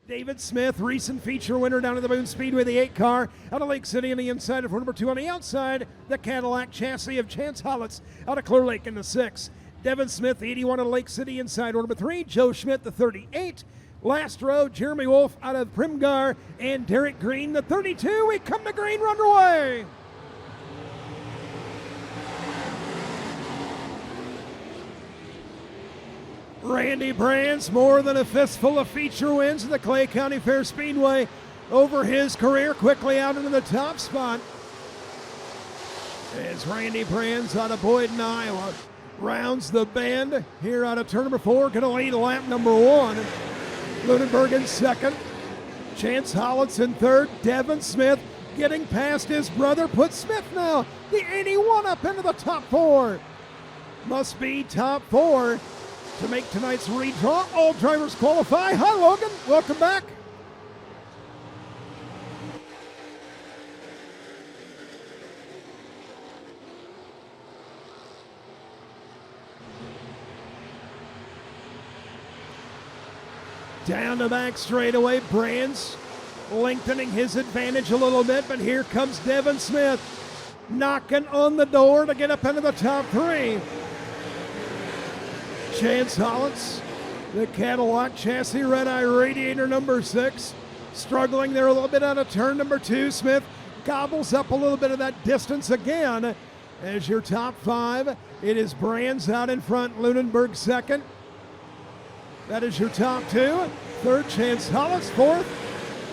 David Smith, recent feature winner down at the Boone Speedway, the 8 car. Out of Lake City on the inside of number 2. On the outside, the Cadillac chassis of Chance Hollitz out of Clear Lake in the 6. Devin Smith, the 81 out of Lake City inside number 3. Joe Schmidt, the 38. Last row, Jeremy Wolf out of Primgar and Derek Green, the 32. We come to green, we're underway. Randy Brands, more than a fistful of feature wins at the Clay County Fair Speedway over his career, quickly out into the top spot. As Randy Brands out of Boyden, Iowa, rounds the bend here out of turn number 4, going to lead lap number 1. Lunenburg in second. Chance Hollitz in third. Devin Smith getting past his brother, puts Smith now, the 81, up into the top 4. Must be top 4 to make tonight's redraw. All drivers qualify. Hi, Logan. Welcome back. Down the back straightaway, Brands lengthening his advantage a little bit, but here comes Devin Smith knocking on the door to get up into the top 3. Chance Hollitz, the Cadillac chassis, red eye radiator number 6, struggling there a little bit out of turn number 2. Smith gobbles up a little bit of that distance again. As your top 5, it is Brands out in front, Lunenburg second. That is your top 2. Third, Chance Hollitz. Fourth,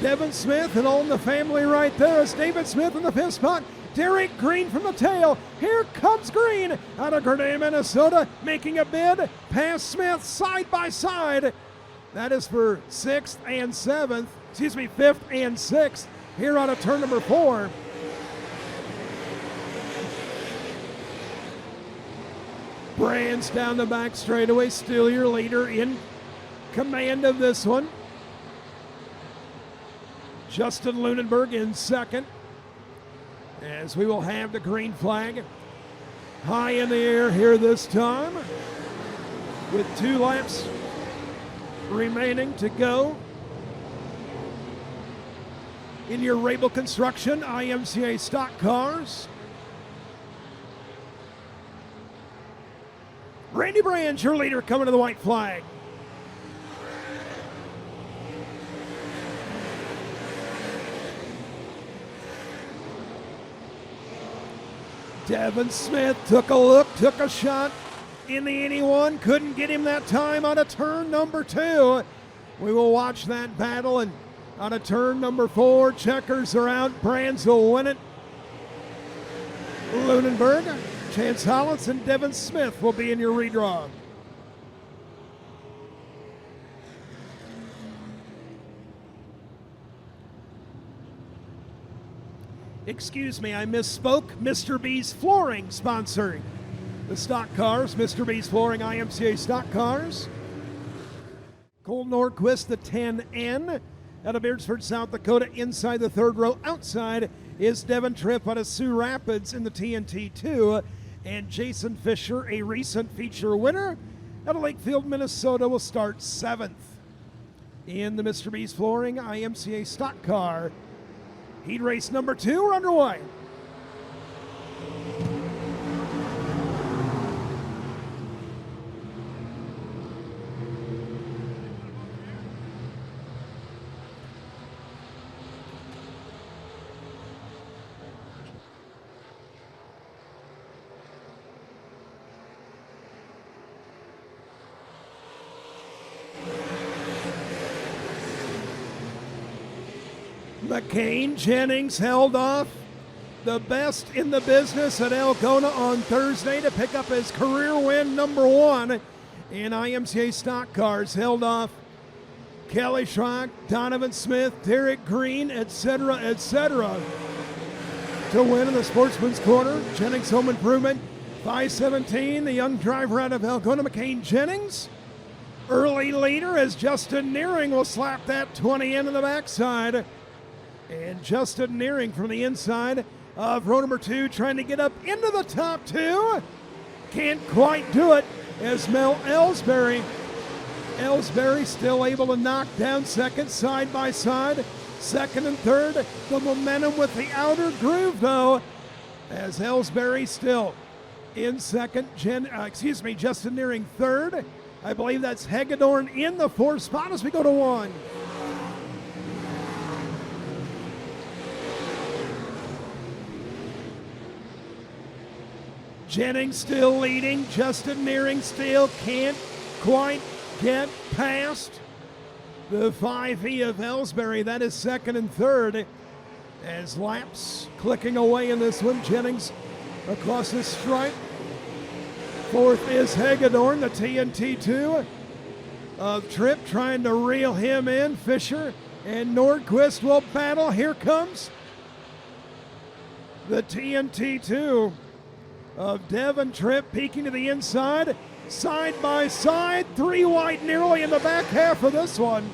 Devin Smith, and all in the family right there is David Smith in the 5th spot. Derek Green from the tail. Here comes Green out of Grenada, Minnesota, making a bid past Smith side by side. That is for 5th and 6th here out of turn number 4. Brands down the back straightaway, still your leader in command of this one. Justin Lunenburg in second, as we will have the green flag high in the air here this time, with 2 laps remaining to go in your Rabel Construction IMCA stock cars. Randy Brands, your leader, coming to the white flag. Devin Smith took a look, took a shot in the 81, couldn't get him that time out of turn number 2. We will watch that battle, and out of turn number 4, checkers are out. Brands will win it. Lunenburg, Chance Hollitz, and Devin Smith will be in your redraw. Excuse me, I misspoke. Mr. B's Flooring sponsoring the stock cars. Mr. B's Flooring IMCA stock cars. Cole Nordquist, the 10N out of Beardsford, South Dakota, inside the 3rd row. Outside is Devin Tripp out of Sioux Rapids in the TNT2. And Jason Fisher, a recent feature winner out of Lakefield, Minnesota, will start 7th in the Mr. B's Flooring IMCA stock car. Heat race number 2, we're underway. McCain Jennings held off the best in the business at Algona on Thursday to pick up his career win number 1 in IMCA stock cars. Held off Kelly Schrock, Donovan Smith, Derek Green, etc., to win in the Sportsman's Corner. Jennings Home Improvement, 517, the young driver out of Algona, McCain Jennings. Early leader as Justin Nearing will slap that 20 into the backside. And Justin Nearing from the inside of row number 2, trying to get up into the top 2. Can't quite do it as Mel Ellsbury Ellsbury still able to knock down second side by side. Second and third, the momentum with the outer groove though, as Ellsbury still in second, Justin nearing third. I believe that's Hagedorn in the fourth spot as we go to one. Jennings still leading, Justin nearing still can't quite get past the 5E of Ellsbury. That is second and third as laps clicking away in this one. Jennings across the stripe. Fourth is Hagedorn, the TNT2 of Tripp, trying to reel him in. Fisher and Nordquist will battle. Here comes the TNT2 of Devin Tripp, peeking to the inside. Side by side, three wide nearly in the back half of this one.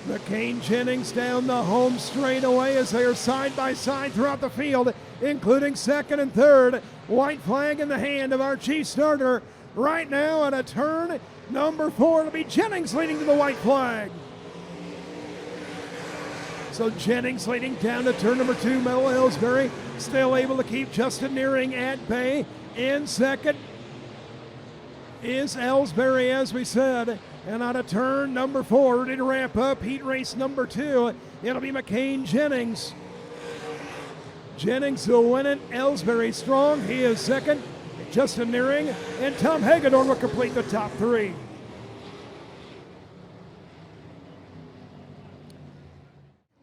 McCain Jennings down the home straightaway as they are side by side throughout the field, including second and third. White flag in the hand of our chief starter right now at a turn number 4. It'll be Jennings leading to the white flag. So Jennings leading down to turn number 2. Mel Ellsbury still able to keep Justin Nearing at bay. In second is Ellsbury, as we said. And on a turn number 4, ready to wrap up heat race number 2, it'll be McCain Jennings. Jennings will win it. Ellsbury strong. He is second. Justin Nearing and Tom Hagedorn will complete the top 3.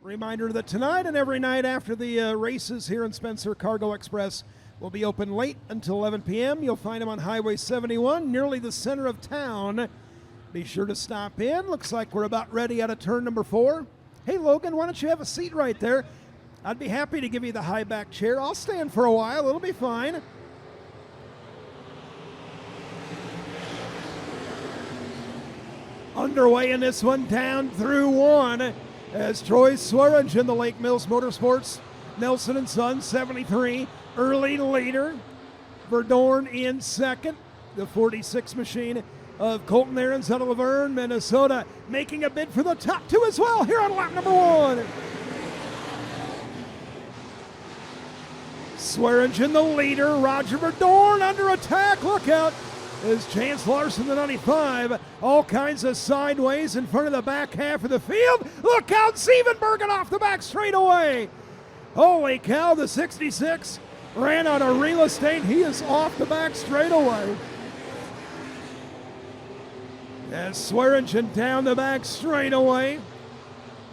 Reminder that tonight and every night after the races here in Spencer, Cargo Express will be open late until 11 p.m. You'll find them on Highway 71, nearly the center of town. Be sure to stop in. Looks like we're about ready out of turn number 4. Hey, Logan, why don't you have a seat right there? I'd be happy to give you the high back chair. I'll stand for a while. It'll be fine. Underway in this one, down through 1, as Troy Swearingen, the Lake Mills Motorsports Nelson and Sons 73 early leader. Verdorn in second. The 46 machine of Colton Ahrens out of Laverne, Minnesota, making a bid for the top 2 as well here on lap number 1. Swearingen the leader. Roger Verdorn under attack. Look out as Chance Larson, the 95, all kinds of sideways in front of the back half of the field. Look out, Sievenbergen off the back straightaway. Holy cow, the 66 ran out of real estate. He is off the back straightaway. As Swearingen down the back straightaway.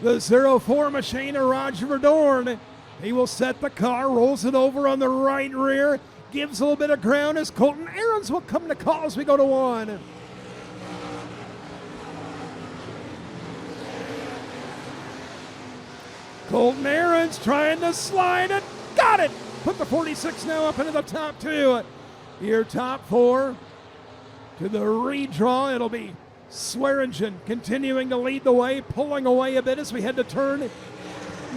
The 04 machine of Roger Verdorn. He will set the car, rolls it over on the right rear, gives a little bit of ground as Colton Ahrens will come to call as we go to 1. Colton Ahrens trying to slide it. Got it! Put the 46 now up into the top 2. Your top 4 to the redraw. It'll be Swearingen continuing to lead the way, pulling away a bit as we head to turn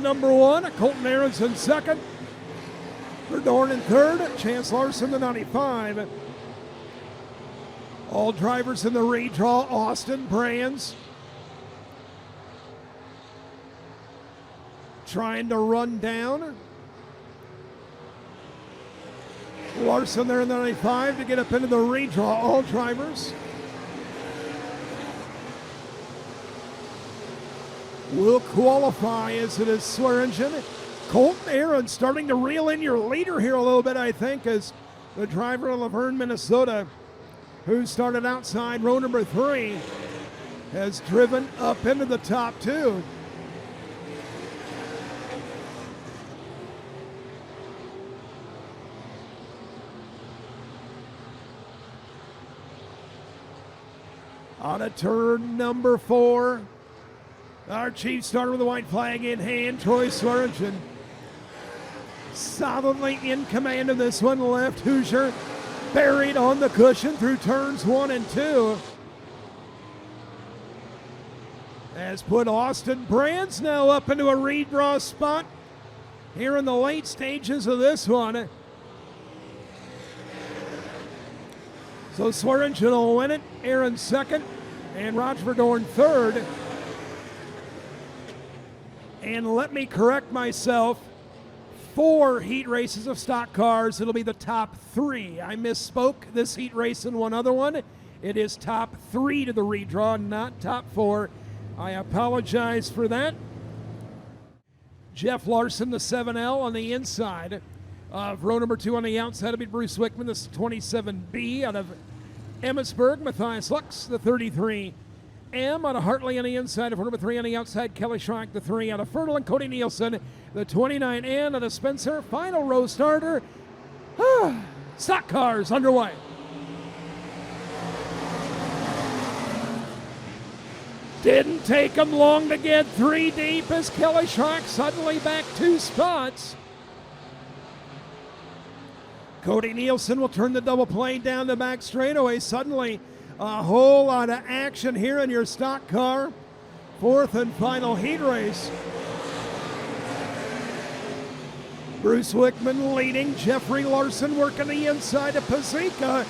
number 1. Colton Ahrens in second. Verdorn in third. Chance Larson, the 95. All drivers in the redraw. Austin Brands trying to run down. Larson there in the 95 to get up into the redraw. All drivers will qualify as it is Swearingen. Colton Ahrens starting to reel in your leader here a little bit, I think, as the driver of Laverne, Minnesota, who started outside row number 3, has driven up into the top 2. On a turn number 4, our chief starter with the white flag in hand, Troy Swearingen, solidly in command of this one. Left Hoosier buried on the cushion through turns 1 and 2. Has put Austin Brands now up into a redraw spot here in the late stages of this one. So Swearingen will win it, Aaron second, and Roger Dorn third. And let me correct myself, 4 heat races of stock cars. It'll be the top 3. I misspoke this heat race and one other one. It is top 3 to the redraw, not top 4. I apologize for that. Jeff Larson, the 7L on the inside of row number 2 on the outside. It'll be Bruce Wickman, the 27B out of Emmitsburg. Matthias Lux, the 33M out of Hartley on the inside of row number 3 on the outside. Kelly Schrank, the 3 out of Fertile, and Cody Nielsen, the 29N out of Spencer. Final row starter. Stock cars underway. Didn't take him long to get 3 deep as Kelly Schrank suddenly back 2 spots. Cody Nielsen will turn the double plane down the back straightaway. Suddenly, a whole lot of action here in your stock car. 4th and final heat race. Bruce Wickman leading. Jeffrey Larson working the inside of Pazika.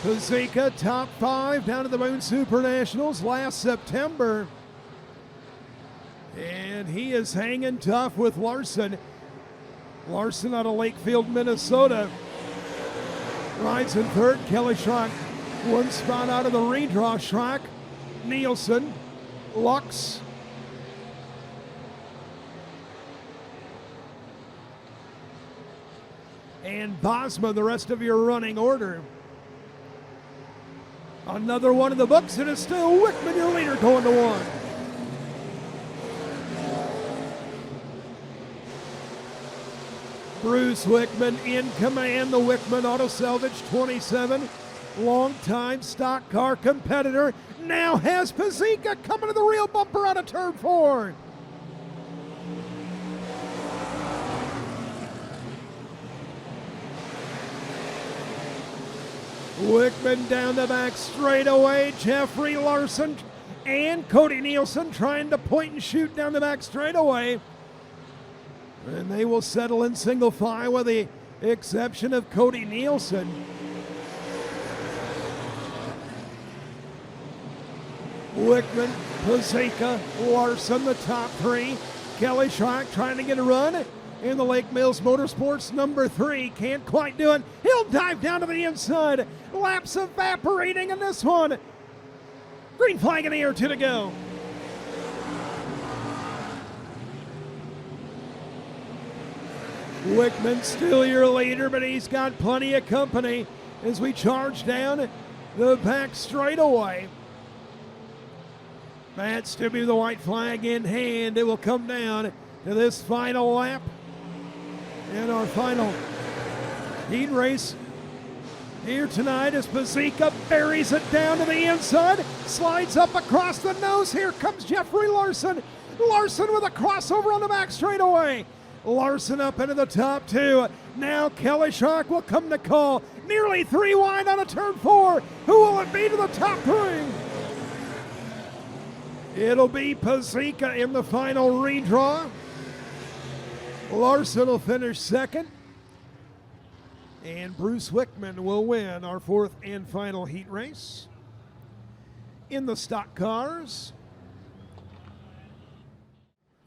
Pazika top 5 down to the Moon Super Nationals last September. And he is hanging tough with Larson. Larson out of Lakefield, Minnesota. Rides in 3rd. Kelly Schrank 1 spot out of the redraw. Schrank, Nielsen, Lux, and Bosma, the rest of your running order. Another one in the books, and it's still Wickman, your leader, going to 1. Bruce Wickman in command, the Wickman Auto Salvage 27, longtime stock car competitor, now has Pazika coming to the real bumper out of turn 4. Wickman down the back straightaway. Jeffrey Larson and Cody Nielsen trying to point and shoot down the back straightaway. And they will settle in single file with the exception of Cody Nielsen. Wickman, Pazika, Larson, the top 3. Kelly Schrank trying to get a run. In the Lake Mills Motorsports, number 3, can't quite do it. He'll dive down to the inside. Laps evaporating in this one. Green flag in the air, 2 to go. Wickman still your leader, but he's got plenty of company as we charge down the back straightaway. That's to be the white flag in hand. It will come down to this final lap. And our final heat race here tonight as Pazika buries it down to the inside, slides up across the nose. Here comes Jeffrey Larson. Larson with a crossover on the back straightaway. Larson up into the top 2. Now Kelly Schrank will come to call. Nearly 3 wide on a turn 4. Who will it be to the top 3? It'll be Pazika in the final redraw. Larson will finish 2nd. And Bruce Wickman will win our 4th and final heat race. In the stock cars,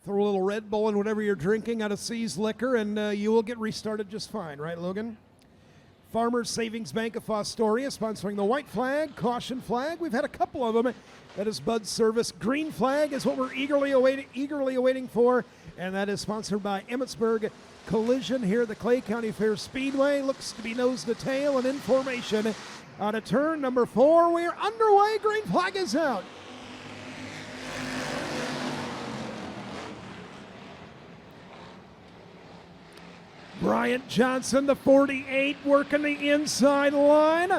throw a little Red Bull in whatever you're drinking out of C's Liquor, and you will get restarted just fine, right, Logan? Farmers Savings Bank of Fostoria sponsoring the white flag, caution flag. We've had a couple of them. That is Bud Service. Green flag is what we're eagerly awaiting for, and that is sponsored by Emmitsburg Collision here at the Clay County Speedway. Looks to be nose to tail and in formation out of turn number 4. We're underway. Green flag is out. Bryant Johnson, the 48, working the inside line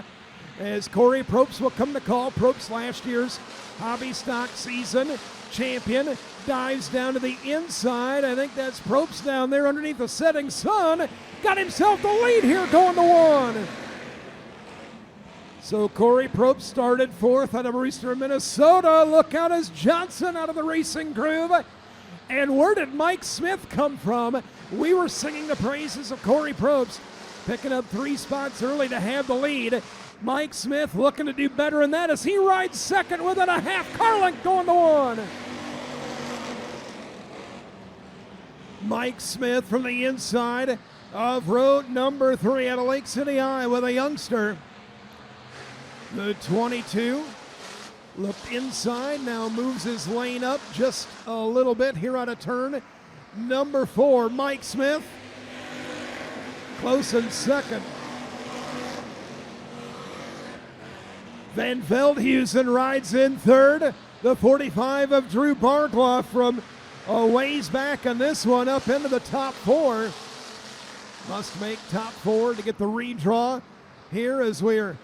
as Corey Probst will come to call. Probst, last year's hobby stock season champion, dives down to the inside. I think that's Probst down there underneath the setting sun. Got himself the lead here going to 1. So Corey Probst started 4th out of Brewster, Minnesota. Look out as Johnson out of the Racing Groove. And where did Mike Smith come from? We were singing the praises of Corey Probst, picking up 3 spots early to have the lead. Mike Smith looking to do better than that as he rides second within a half car length going to one. Mike Smith from the inside of road number 3 out of Lake City, Iowa, the youngster. The 22 looked inside, now moves his lane up just a little bit here on a turn. Number 4, Mike Smith, close in second. Van Veldhuizen rides in third. The 45 of Drew Barkloff from a ways back on this one up into the top 4. Must make top 4 to get the redraw here as we're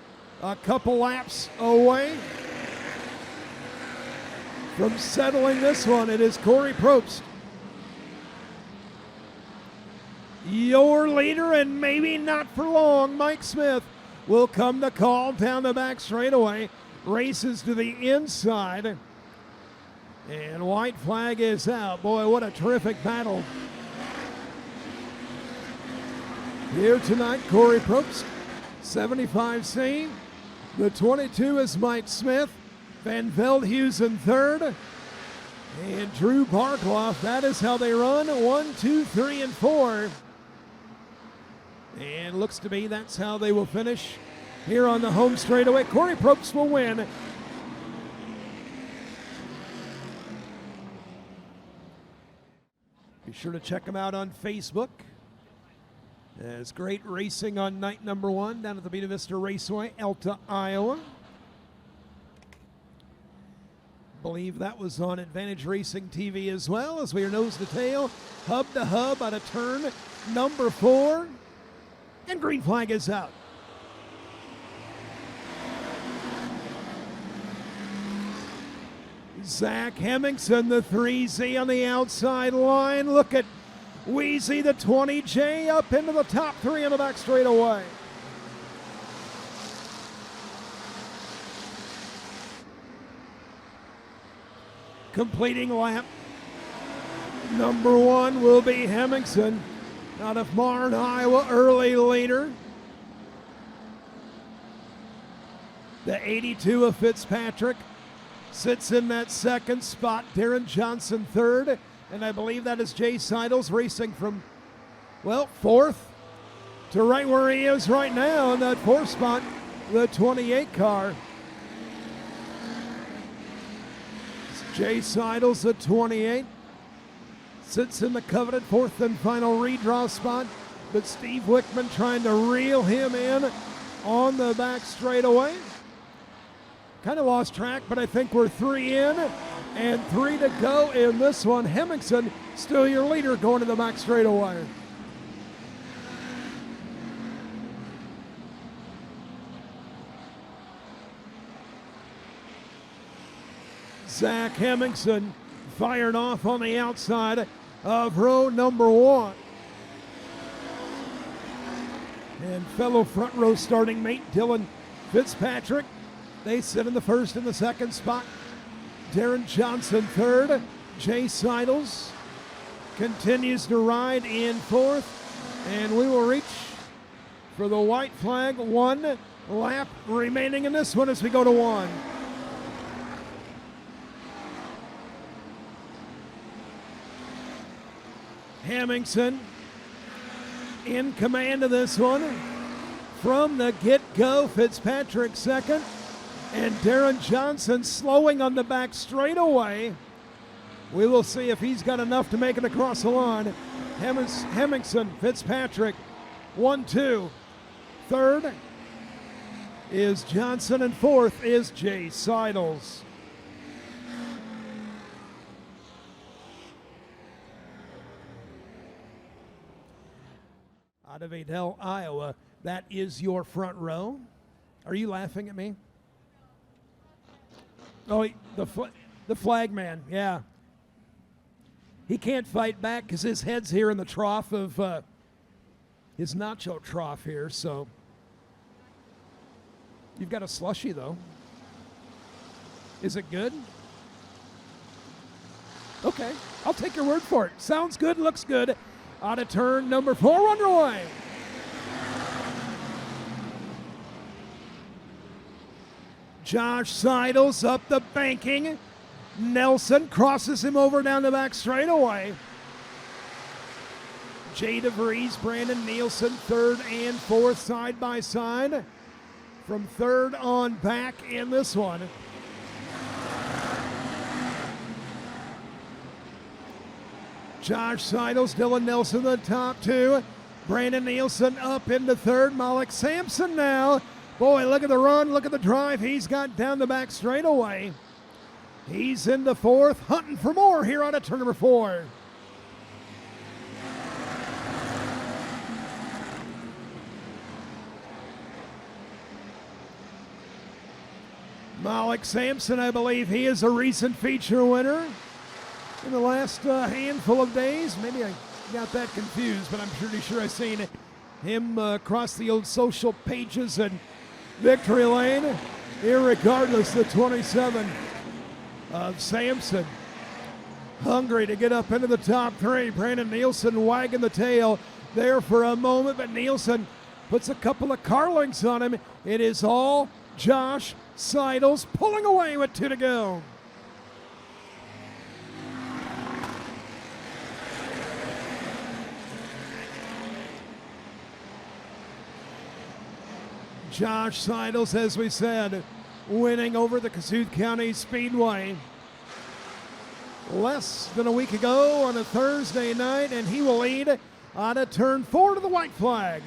a couple laps away from settling this one. It is Corey Probst, your leader, and maybe not for long. Mike Smith will come to call down the back straightaway, races to the inside, and white flag is out. Boy, what a terrific battle here tonight. Corey Probst, 75C. The 22 is Mike Smith. Van Veldhuizen third. And Drew Barkloff. That is how they run. 1, 2, 3, and 4. And looks to be that's how they will finish here on the home straightaway. Corey Probst will win. Be sure to check him out on Facebook. It's great racing on night number 1 down at the Buena Vista Raceway, Elta, Iowa. Believe that was on Advantage Racing TV as well, as we are nose to tail, hub to hub on a turn number 4. And green flag is out. Zach Hemmingson, the 3Z on the outside line. Look at Wheezy, the 20J, up into the top 3 on the back straightaway. Completing lap number 1 will be Hemmingson out of Marne, Iowa, early leader. The 82 of Fitzpatrick sits in that second spot. Darren Johnson third. And I believe that is Jay Seidels racing from, well, 4th to right where he is right now in that 4th spot, the 28 car. It's Jay Seidels, the 28, sits in the coveted 4th and final redraw spot, but Steve Wickman trying to reel him in on the back straightaway. Kind of lost track, but I think we're 3 in and 3 to go in this one. Hemmingson still your leader going to the back straightaway. Zach Hemmingson fired off on the outside of row number 1. And fellow front row starting mate Dylan Fitzpatrick, they sit in the 1st and the 2nd spot. Darren Johnson third. Jay Seidels continues to ride in 4th. And we will reach for the white flag. 1 lap remaining in this one as we go to 1. Hemmingson in command of this one from the get-go. Fitzpatrick second. And Darren Johnson slowing on the back straightaway. We will see if he's got enough to make it across the line. Hemmingson, Fitzpatrick, 1-2. Third is Johnson, and 4th is Jay Seidels. Out of Adel, Iowa, that is your front row. Are you laughing at me? Oh, the flag man, yeah. He can't fight back because his head's here in the trough of his nacho trough here, so. You've got a slushie, though. Is it good? Okay, I'll take your word for it. Sounds good, looks good. Out of turn number 4 underway. Josh Seidels up the banking. Nelson crosses him over down the back straightaway. Jay DeVries, Brandon Nielsen, third and fourth side by side. From third on back in this one. Josh Seidels, Dylan Nelson, the top two. Brandon Nielsen up into third. Malik Sampson now. Boy, look at the run, look at the drive he's got down the back straightaway. He's into fourth, hunting for more here on turn number 4. Malik Sampson, I believe he is a recent feature winner in the last handful of days. Maybe I got that confused, but I'm pretty sure I've seen him across the old social pages and victory lane. Irregardless, the 27 of Sampson, hungry to get up into the top 3. Brandon Nielsen wagging the tail there for a moment, but Nielsen puts a couple of car links on him. It is all Josh Seidels pulling away with 2 to go. Josh Seidels, as we said, winning over the Cassuth County Speedway less than a week ago on a Thursday night, and he will lead out of turn 4 to the white flag.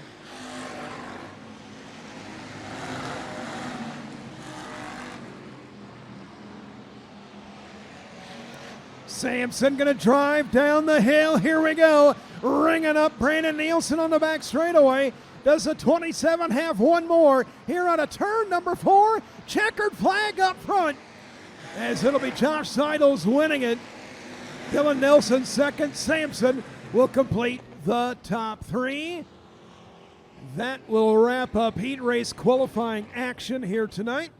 Sampson gonna drive down the hill. Here we go. Ringing up Brandon Nielsen on the back straightaway. Does a 27 have one more here on a turn number 4? Checkered flag up front, as it'll be Josh Seidels winning it. Dylan Nelson second. Sampson will complete the top 3. That will wrap up heat race qualifying action here tonight.